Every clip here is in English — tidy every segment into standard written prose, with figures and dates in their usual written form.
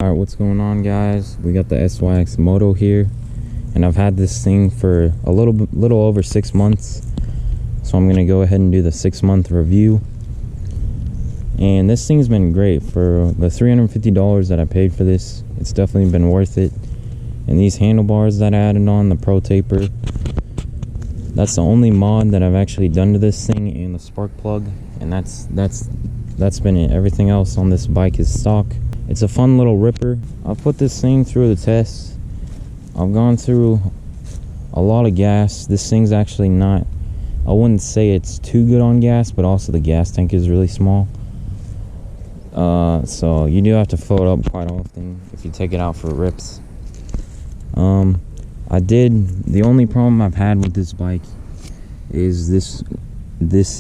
Alright, what's going on, guys? We got the SYX Moto here, and I've had this thing for a little over 6 months, so I'm gonna go ahead and do the 6-month review. And this thing's been great. For the $350 that I paid for this, it's definitely been worth it. And these handlebars that I added on, the Pro Taper, that's the only mod that I've actually done to this thing, and the spark plug, and that's been it. Everything else on this bike is stock. It's a fun little ripper. I've put this thing through the test. I've gone through a lot of gas. This thing's actually not, I wouldn't say it's too good on gas, but also the gas tank is really small. So you do have to fill it up quite often if you take it out for rips. The only problem I've had with this bike is this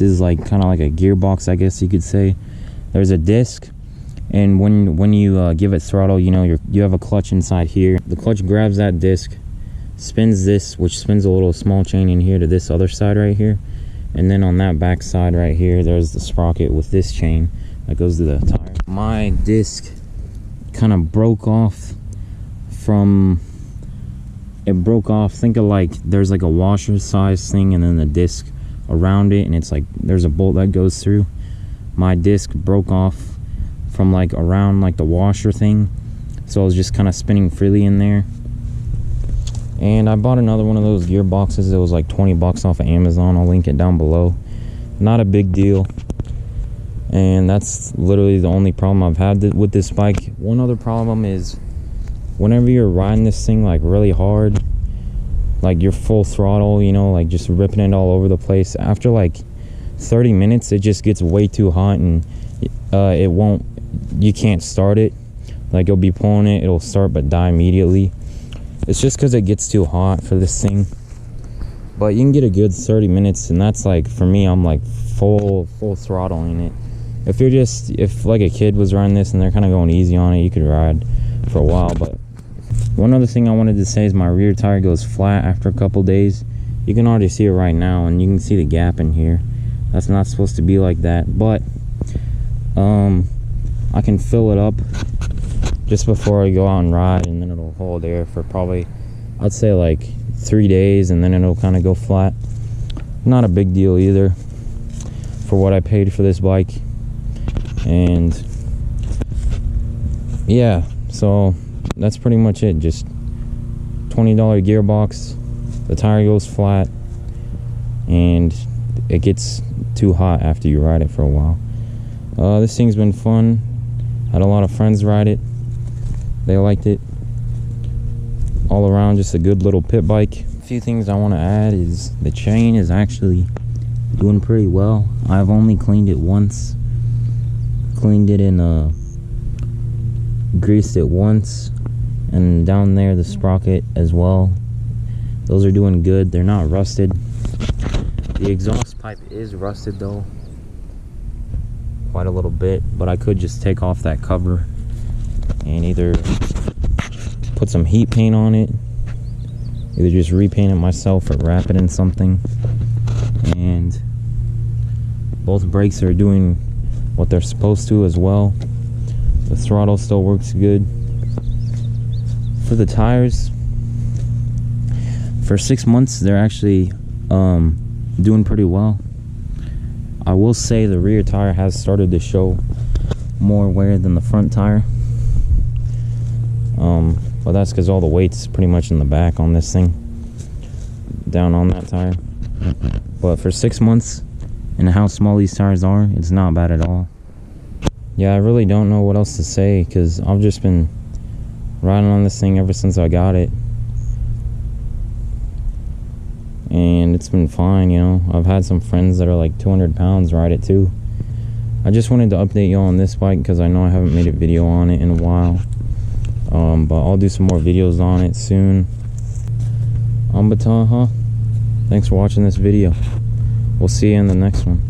is like kind of like a gearbox, I guess you could say. There's a disc, and when you give it throttle, you know, you have a clutch inside here. The clutch grabs that disc, spins this, which spins a little small chain in here to this other side right here, and then on that back side right here, there's the sprocket with this chain that goes to the tire. My disc kind of broke off from, it broke off, think of like there's like a washer size thing and then the disc around it, and it's like there's a bolt that goes through. My disc broke off from like around like the washer thing, so I was just kind of spinning freely in there. And I bought another one of those gearboxes. It was like 20 bucks off of Amazon. I'll link it down below. Not a big deal. And that's literally the only problem I've had with this bike. One other problem is whenever you're riding this thing like really hard, like you're full throttle, you know, like just ripping it all over the place, after like 30 minutes it just gets way too hot, and you can't start it. Like you'll be pulling it, it'll start but die immediately. It's just because it gets too hot for this thing. But you can get a good 30 minutes, and that's like, for me, I'm like full throttle in it. If like a kid was riding this and they're kind of going easy on it, you could ride for a while. But one other thing I wanted to say is my rear tire goes flat after a couple days. You can already see it right now, and you can see the gap in here. That's not supposed to be like that, but I can fill it up just before I go out and ride, and then it'll hold air for probably, I'd say like 3 days, and then it'll kind of go flat. Not a big deal either for what I paid for this bike. And yeah, so that's pretty much it. Just $20 gearbox, the tire goes flat, and it gets too hot after you ride it for a while. This thing's been fun. Had a lot of friends ride it. They liked it. All around, just a good little pit bike. A few things I want to add is the chain is actually doing pretty well. I've only cleaned it once. Cleaned it and greased it once, and down there the sprocket as well. Those are doing good. They're not rusted. The exhaust pipe is rusted though, quite a little bit, but I could just take off that cover and either put some heat paint on it, either just repaint it myself or wrap it in something. And both brakes are doing what they're supposed to as well. The throttle still works good. For the tires, for 6 months they're actually doing pretty well. I will say the rear tire has started to show more wear than the front tire, but that's because all the weight's pretty much in the back on this thing, down on that tire. But for 6 months and how small these tires are, it's not bad at all. Yeah, I really don't know what else to say, because I've just been riding on this thing ever since I got it, and it's been fine, you know. I've had some friends that are like 200 pounds ride it too. I just wanted to update you on this bike because I know I haven't made a video on it in a while, but I'll do some more videos on it soon. Thanks for watching this video. We'll see you in the next one.